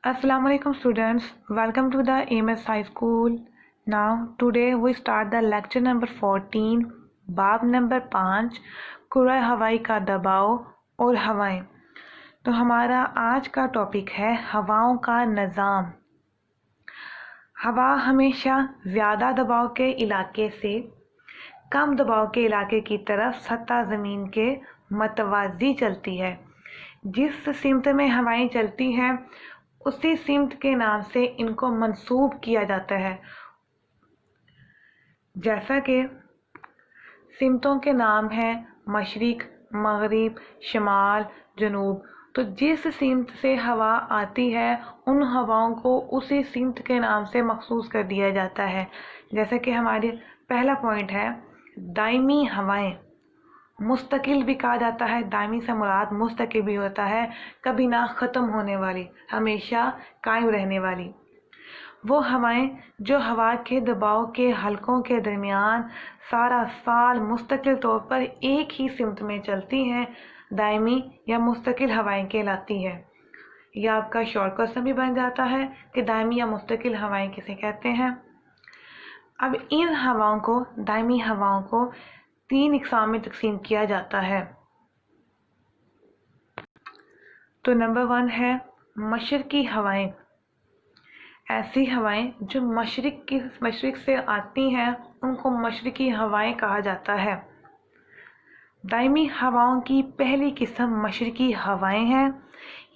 Assalamu alaikum students, welcome to the AMS High School. Now today we start the lecture number 14, बाब number 5, कुराए हवाई का दबाव और हवाएं। तो हमारा आज का टॉपिक है हवाओं का निज़ाम। हवा हमेशा ज़्यादा दबाव के इलाके से कम दबाव के इलाके की तरफ सतह ज़मीन के मतवाज़ी चलती है। जिस सिमत में हवाएं चलती हैं उसी सिमत के नाम से इनको मंसूब किया जाता है। जैसा कि सिमतों के नाम हैं मशरिक, मगरिब, शमाल, जनूब। तो जिस सिमत से हवा आती है उन हवाओं को उसी सिमत के नाम से मखसूस कर दिया जाता है। जैसा कि हमारे पहला पॉइंट है दायमी हवाएं। मुस्तकिल भी कहा जाता है, दायमी से मुराद मुस्तकिल भी होता है, कभी ना ख़त्म होने वाली, हमेशा कायम रहने वाली। वो हवाएं जो हवा के दबाव के हलकों के दरमियान सारा साल मुस्तकिल तौर पर एक ही सिमत में चलती हैं, दायमी या मुस्तकिल हवाएं कहलाती है। यह आपका शॉर्ट क्वेश्चन भी बन जाता है कि दायमी या मुस्तकिल हवाएं किसे कहते हैं। अब इन हवाओं को, दायमी हवाओं को 3 इकसाम में तकसीम किया जाता है। तो नंबर 1 है मशरिकी हवाएं। ऐसी हवाएं जो मशरिक से आती हैं उनको मशरिकी हवाएं कहा जाता है। दायमी हवाओं की पहली किस्म मशरिकी हवाएं हैं।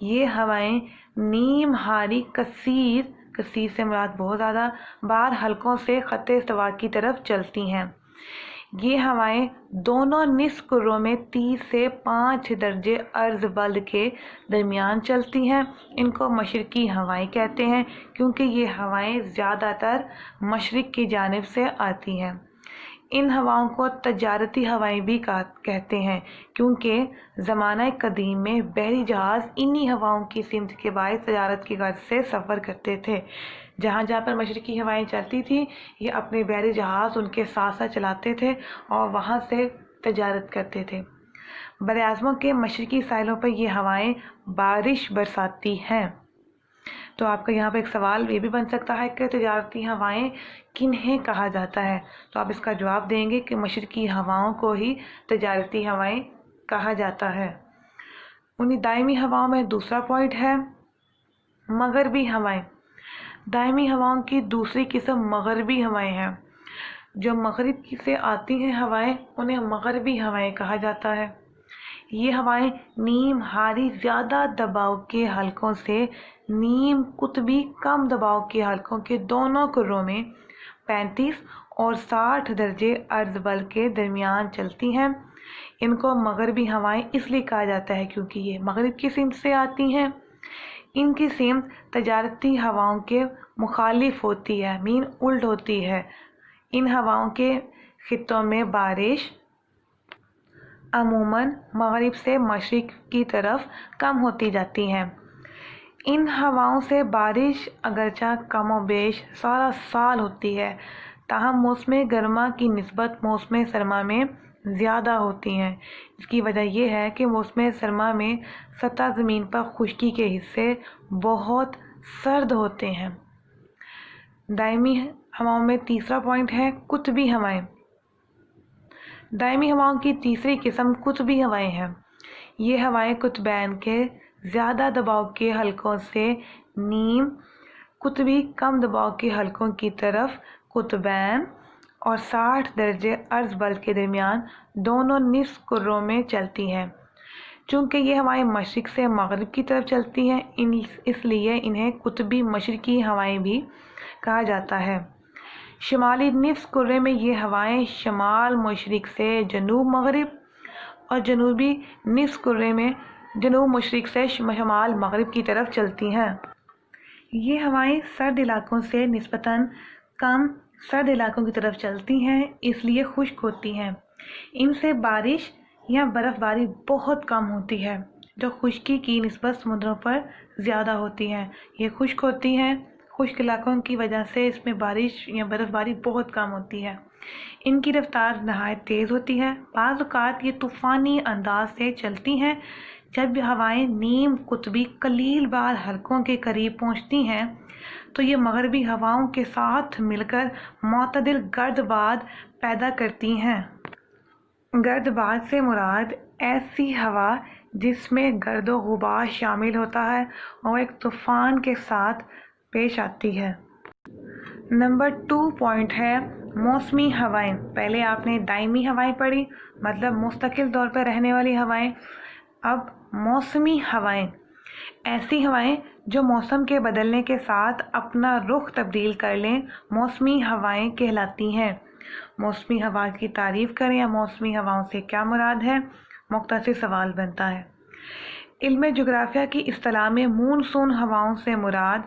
ये हवाएं नीम हारी कसीर से मुराद बहुत ज़्यादा बार हलकों से ख़त्ते इस्तवा की तरफ चलती हैं। ये हवाएं दोनों निस्फ़ कुर्रों में 30 से 5 दर्जे अर्ज़ बल्द के दरमियान चलती हैं। इनको मशरिकी हवाएं कहते हैं क्योंकि ये हवाएं ज़्यादातर मशरिक की जानिब से आती हैं। इन हवाओं को तजारती हवाएं भी कहते हैं क्योंकि ज़माना कदीम में बहरी जहाज़ इन्हीं हवाओं की सिमत के बायस तजारत की गर्ज से सफ़र करते थे। जहाँ जहाँ पर मशरिकी हवाएं चलती थी ये अपने बहरी जहाज़ उनके साथ साथ चलाते थे और वहाँ से तजारत करते थे। बरआज़मों के मशरिकी साहिलों पर ये हवाएं बारिश बरसाती हैं। तो आपका यहाँ पर एक सवाल ये भी बन सकता है कि तजारती हवाएं किन्हें कहा जाता है। तो आप इसका जवाब देंगे कि मशरिकी हवाओं को ही तजारती हवाएं कहा जाता है। उन्हीं दायमी हवाओं में दूसरा पॉइंट है मगरबी हवाएं। दायमी हवाओं की दूसरी किस्म मगरबी हवाएं हैं। जो मगरिब से आती हैं हवाएं उन्हें मगरबी हवाएं कहा जाता है। ये हवाएं नीम हारी ज़्यादा दबाव के हलकों से नीम कुतबी कम दबाव के हलकों के दोनों कुर्रों में 35 और 60 दर्जे अर्ज़ बल के दरमियान चलती हैं। इनको मगरबी हवाएं इसलिए कहा जाता है क्योंकि ये मगरिब की सिमत से आती हैं। इनकी सिमत तजारती हवाओं के मुखालिफ होती है, मीन उल्ट होती है। इन हवाओं के खित्तों में बारिश अमूमन मगरिब से मशरिक की तरफ कम होती जाती हैं। इन हवाओं से बारिश अगरचा कम व बेश सारा साल होती है, ताहम मौसम गर्मा की निस्बत मौसम सरमा में ज़्यादा होती हैं। इसकी वजह यह है कि मौसम सरमा में सतह ज़मीन पर खुश्की के हिस्से बहुत सर्द होते हैं। दायमी हवाओं में तीसरा पॉइंट है कुतबी हवाएं। दायमी हवाओं की तीसरी किस्म कुतबी हवाएं हैं। ये हवाएं कुतबैन के ज़्यादा दबाव के हलकों से नीम कुतबी कम दबाव के हलकों की तरफ कुतबैन और 60 दर्जे अर्ज़ बल के दरमियान दोनों निस्फ़ कुर्रों में चलती हैं। चूँकि ये हवाएं मशरिक से मगरिब की तरफ चलती हैं इसलिए इन्हें कुतबी मशरिकी हवाएं भी कहा जाता है। शुमाली निस्फ़ कुर्रे में ये हवाएं शमाल मशरिक से जनूब मगरिब और जनूबी निस्फ़ कुर्रे में जनूब मशरिक से शमाल मगरिब की तरफ चलती हैं। ये हवाएं सर्द इलाकों से निस्बतन कम सर्द इलाकों की तरफ चलती हैं इसलिए खुश्क होती हैं। इनसे बारिश या बर्फ़बारी बहुत कम होती है जो खुश्की की निस्बत समुद्रों पर ज़्यादा होती है। ये खुश्क होती हैं, खुश्क इलाकों की वजह से इसमें बारिश या बर्फ़बारी बहुत कम होती है। ان کی رفتار نہایت تیز ہوتی ہے۔ بعض اوقات یہ طوفانی انداز سے چلتی ہیں۔ جب ہوائیں نیم قطبی قلیل بار حلقوں کے قریب پہنچتی ہیں تو یہ مغربی ہواؤں کے ساتھ مل کر معتدل گرد باد پیدا کرتی ہیں۔ گرد باد سے مراد ایسی ہوا جس میں گرد و غبار شامل ہوتا ہے اور ایک طوفان کے ساتھ پیش آتی ہے۔ نمبر 2 پوائنٹ ہے موسمی ہوائیں۔ پہلے آپ نے دائمی ہوائیں پڑھی، مطلب مستقل طور پر رہنے والی ہوائیں۔ اب موسمی ہوائیں، ایسی ہوائیں جو موسم کے بدلنے کے ساتھ اپنا رخ تبدیل کر لیں، موسمی ہوائیں کہلاتی ہیں۔ موسمی ہوا کی تعریف کریں یا موسمی ہواؤں سے کیا مراد ہے، مختصر سوال بنتا ہے۔ علم جغرافیہ کی اصطلاح میں مونسون ہواؤں سے مراد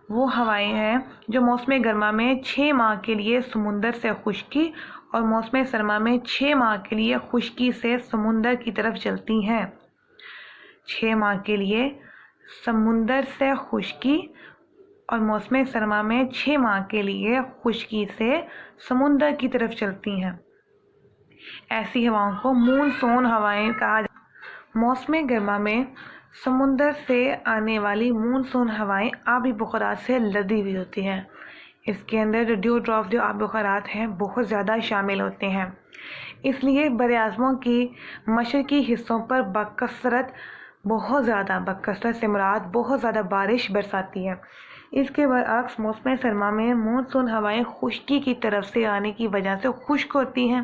وہ ہوائیں ہیں جو موسم گرما میں 6 ماہ کے لیے سمندر سے خشکی اور موسم سرما میں 6 ماہ کے لیے خشکی سے سمندر کی طرف چلتی ہیں۔ 6 ماہ کے لیے سمندر سے خشکی اور موسم سرما میں 6 ماہ کے لیے خشکی سے سمندر کی طرف چلتی ہیں۔ ایسی ہواؤں کو مونسون ہوائیں کہا جاتا ہے۔ موسم گرما میں سمندر سے آنے والی مونسون ہوائیں آبی بخارات سے لدی ہوئی ہوتی ہیں۔ اس کے اندر جو ڈیو ڈراپ جو آبی بخارات ہیں بہت زیادہ شامل ہوتے ہیں، اس لیے براعظموں کی مشرقی حصوں پر بکثرت سے مراد بہت زیادہ بارش برساتی ہے۔ اس کے برعکس موسم سرما میں مونسون ہوائیں خشکی کی طرف سے آنے کی وجہ سے خشک ہوتی ہیں،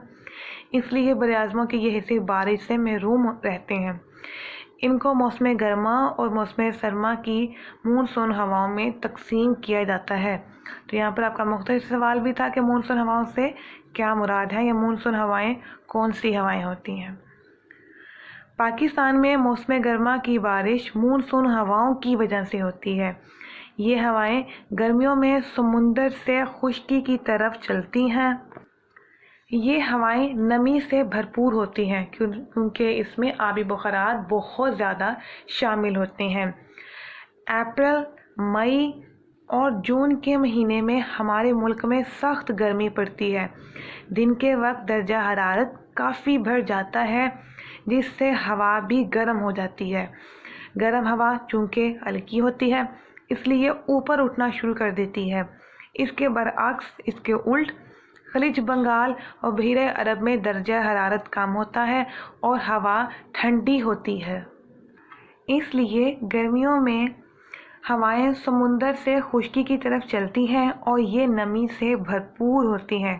اس لیے براعظموں کے یہ حصے بارش سے محروم رہتے ہیں۔ ان کو موسم گرما اور موسم سرما کی مونسون ہواؤں میں تقسیم کیا جاتا ہے۔ تو یہاں پر آپ کا مختصر سوال بھی تھا کہ مونسون ہواؤں سے کیا مراد ہے یا مونسون ہوائیں کون سی ہوائیں ہوتی ہیں۔ پاکستان میں موسم گرما کی بارش مونسون ہواؤں کی وجہ سے ہوتی ہے۔ یہ ہوائیں گرمیوں میں سمندر سے خشکی کی طرف چلتی ہیں۔ یہ ہوائیں نمی سے بھرپور ہوتی ہیں کیونکہ اس میں آبی بخارات بہت زیادہ شامل ہوتے ہیں۔ اپریل، مئی اور جون کے مہینے میں ہمارے ملک میں سخت گرمی پڑتی ہے۔ دن کے وقت درجہ حرارت کافی بڑھ جاتا ہے جس سے ہوا بھی گرم ہو جاتی ہے۔ گرم ہوا چونکہ ہلکی ہوتی ہے اس لیے اوپر اٹھنا شروع کر دیتی ہے۔ اس کے برعکس، اس کے الٹ، خلیج بنگال اور بحیرہ عرب میں درجہ حرارت کم ہوتا ہے اور ہوا ٹھنڈی ہوتی ہے۔ اس لیے گرمیوں میں ہوائیں سمندر سے خشکی کی طرف چلتی ہیں اور یہ نمی سے بھرپور ہوتی ہیں۔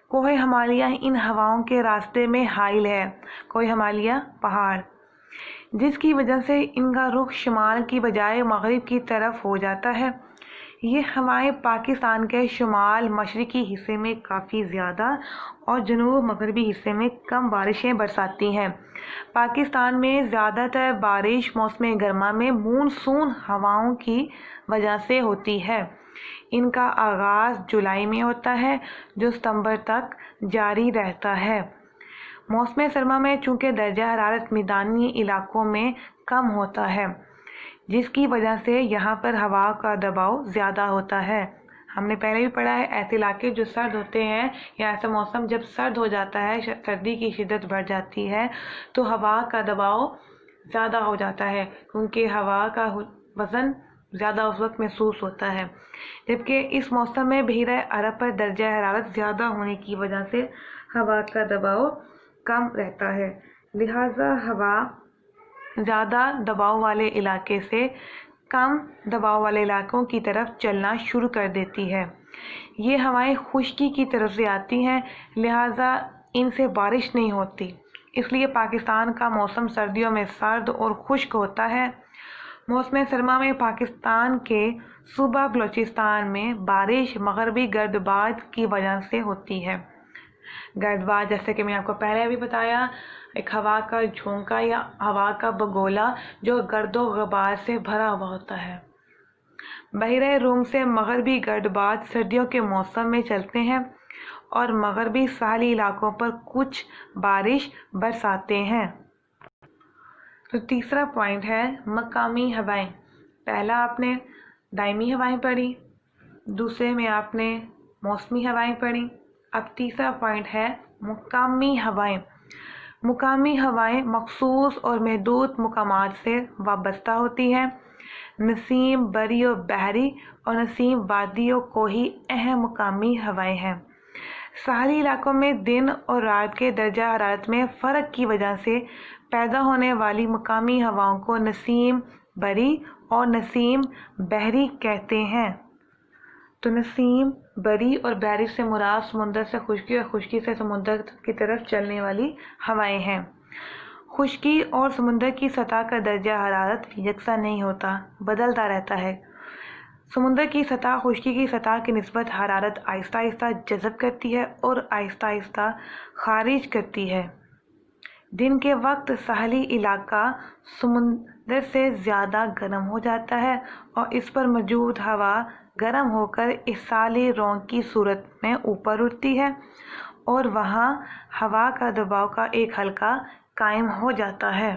کوہ ہمالیہ ان ہواؤں کے راستے میں حائل ہے۔ کوہ ہمالیہ پہاڑ، جس کی وجہ سے ان کا رخ شمال کی بجائے مغرب کی طرف ہو جاتا ہے۔ یہ ہوائیں پاکستان کے شمال مشرقی حصے میں کافی زیادہ اور جنوب مغربی حصے میں کم بارشیں برساتی ہیں۔ پاکستان میں زیادہ تر بارش موسم گرما میں مونسون ہواؤں کی وجہ سے ہوتی ہے۔ ان کا آغاز جولائی میں ہوتا ہے جو ستمبر تک جاری رہتا ہے۔ موسم سرما میں چونکہ درجہ حرارت میدانی علاقوں میں کم ہوتا ہے جس کی وجہ سے یہاں پر ہوا کا دباؤ زیادہ ہوتا ہے۔ ہم نے پہلے بھی پڑھا ہے ایسے علاقے جو سرد ہوتے ہیں یا ایسا موسم جب سرد ہو جاتا ہے، سردی کی شدت بڑھ جاتی ہے تو ہوا کا دباؤ زیادہ ہو جاتا ہے کیونکہ ہوا کا وزن زیادہ اس وقت محسوس ہوتا ہے، جبکہ اس موسم میں بحیرہ عرب پر درجہ حرارت زیادہ ہونے کی وجہ سے ہوا کا دباؤ کم رہتا ہے، لہذا ہوا زیادہ دباؤ والے علاقے سے کم دباؤ والے علاقوں کی طرف چلنا شروع کر دیتی ہے۔ یہ ہوائیں خشکی کی طرف سے آتی ہیں لہذا ان سے بارش نہیں ہوتی، اس لیے پاکستان کا موسم سردیوں میں سرد اور خشک ہوتا ہے۔ موسم سرما میں پاکستان کے صوبہ بلوچستان میں بارش مغربی گرد باد کی وجہ سے ہوتی ہے۔ گرد باد جیسے کہ میں نے آپ کو پہلے بھی بتایا، ایک ہوا کا جھونکا یا ہوا کا بگولا جو گرد و غبار سے بھرا ہوا ہوتا ہے۔ بحیرہ روم سے مغربی گرد باد سردیوں کے موسم میں چلتے ہیں اور مغربی ساحلی علاقوں پر کچھ بارش برساتے ہیں۔ تو تیسرا پوائنٹ ہے مقامی ہوائیں۔ پہلا آپ نے دائمی ہوائیں پڑھی، دوسرے میں آپ نے موسمی ہوائیں پڑھی، अब तीसरा पॉइंट है मुकामी हवाएं। मुकामी हवाएं मखसूस और महदूद मुकामात से वाबस्ता होती हैं। नसीम, बरी और बहरी और नसीम वादियों को ही अहम मुकामी हवाएं हैं। साहली इलाकों में दिन और रात के दर्जा हरारत में फ़र्क की वजह से पैदा होने वाली मुकामी हवाओं को नसीम बरी और नसीम बहरी कहते हैं। तो नसीम बरी और बहरी से मुराद समुंदर से खुश्की और खुश्की से समुंदर की तरफ चलने वाली हवाएं हैं। खुश्की और समुंदर की सतह का दर्जा हरारत यकसा नहीं होता, बदलता रहता है। समुंदर की सतह खुश्की की सतह की निस्बत हरारत आहिस्ता आहिस्ता जज़ब करती है और आहिस्ता आहिस्ता खारिज करती है। दिन के वक्त साहली इलाका समुंदर से ज़्यादा गर्म हो जाता है और इस पर मौजूद हवा गर्म होकर इस साली रौंग की सूरत में ऊपर उठती है और वहाँ हवा का दबाव का एक हल्का कायम हो जाता है।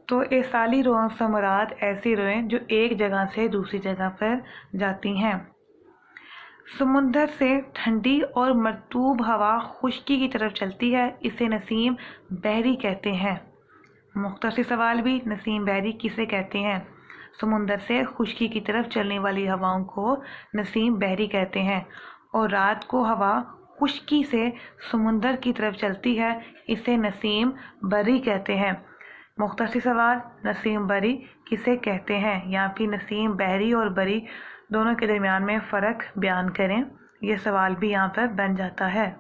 तो ये साली रोएं से मुराद ऐसी रोएं जो एक जगह से दूसरी जगह पर जाती हैं। समुंदर से ठंडी और मरतूब हवा खुश्की की तरफ चलती है, इसे नसीम बहरी कहते हैं। मुख्तसर सवाल भी, नसीम बहरी किसे कहते हैं? समुंदर से खुश्की की तरफ चलने वाली हवाओं को नसीम बहरी कहते हैं और रात को हवा खुश्की से समुंदर की तरफ चलती है, इसे नसीम बरी कहते हैं। मुख्तसर सवाल, नसीम बरी किसे कहते हैं? या फिर नसीम बहरी और बरी दोनों के दरमियान में फ़र्क बयान करें। यह सवाल भी यहाँ पर बन जाता है।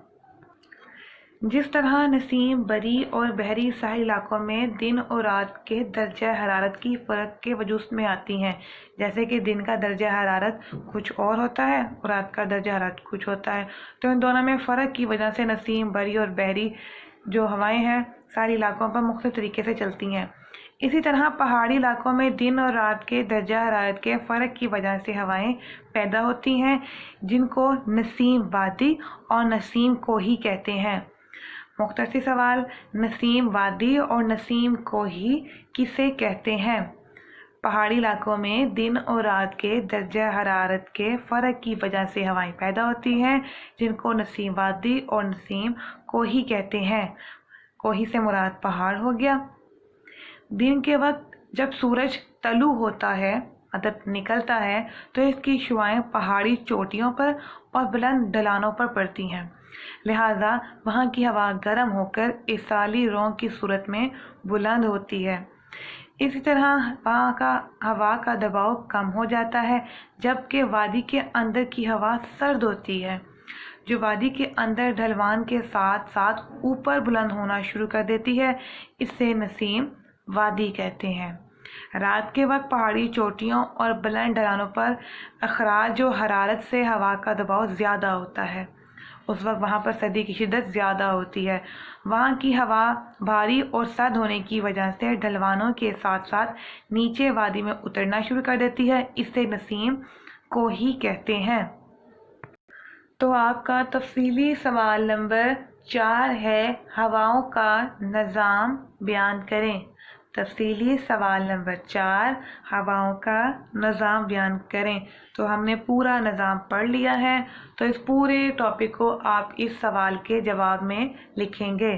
जिस तरह नसीम बरी और बहरी साहिल इलाकों में दिन और रात के दर्जा हरारत की फ़र्क के वजूद में आती हैं, जैसे कि दिन का दर्जा हरारत कुछ और होता है और रात का दर्जा हरारत कुछ होता है, तो इन दोनों में फ़र्क की वजह से नसीम बरी और बहरी जो हवाएं हैं सारे इलाकों पर मुख्तलिफ तरीके से चलती हैं। इसी तरह पहाड़ी इलाकों में दिन और रात के दर्जा हरारत के फ़र्क की वजह से हवाएं पैदा होती हैं, जिनको नसीम वादी और नसीम कोही कहते हैं। मुख्तसर सवाल, नसीम वादी और नसीम कोही किसे कहते हैं? पहाड़ी इलाकों में दिन और रात के दर्जा हरारत के फ़र्क की वजह से हवाएं पैदा होती हैं, जिनको नसीम वादी और नसीम कोही कहते हैं। कोही से मुराद पहाड़ हो गया। दिन के वक्त जब सूरज तलू होता है, मतलब निकलता है, तो इसकी शुआएं पहाड़ी चोटियों पर और बुलंद ढलानों पर पड़ती हैं, लिहाजा वहाँ की हवा गर्म होकर इसाली रौंग की सूरत में बुलंद होती है। इसी तरह वहाँ का हवा का दबाव कम हो जाता है, जबकि वादी के अंदर की हवा सर्द होती है, जो वादी के अंदर ढलवान के साथ साथ ऊपर बुलंद होना शुरू कर देती है, इससे नसीम वादी कहते हैं। रात के वक्त पहाड़ी चोटियों और बुलंद ढलानों पर अखराज और हरारत से हवा का दबाव ज़्यादा होता है, उस वक्त वहाँ पर सर्दी की शिद्दत ज़्यादा होती है। वहाँ की हवा भारी और सर्द होने की वजह से ढलवानों के साथ साथ नीचे वादी में उतरना शुरू कर देती है, इससे नसीम कोही कहते हैं। तो आपका तफसीली सवाल नंबर 4 है, हवाओं का निज़ाम बयान करें। तफसीली सवाल नंबर 4, हवाओं का निज़ाम बयान करें। तो हमने पूरा निज़ाम पढ़ लिया है, तो इस पूरे टॉपिक को आप इस सवाल के जवाब में लिखेंगे।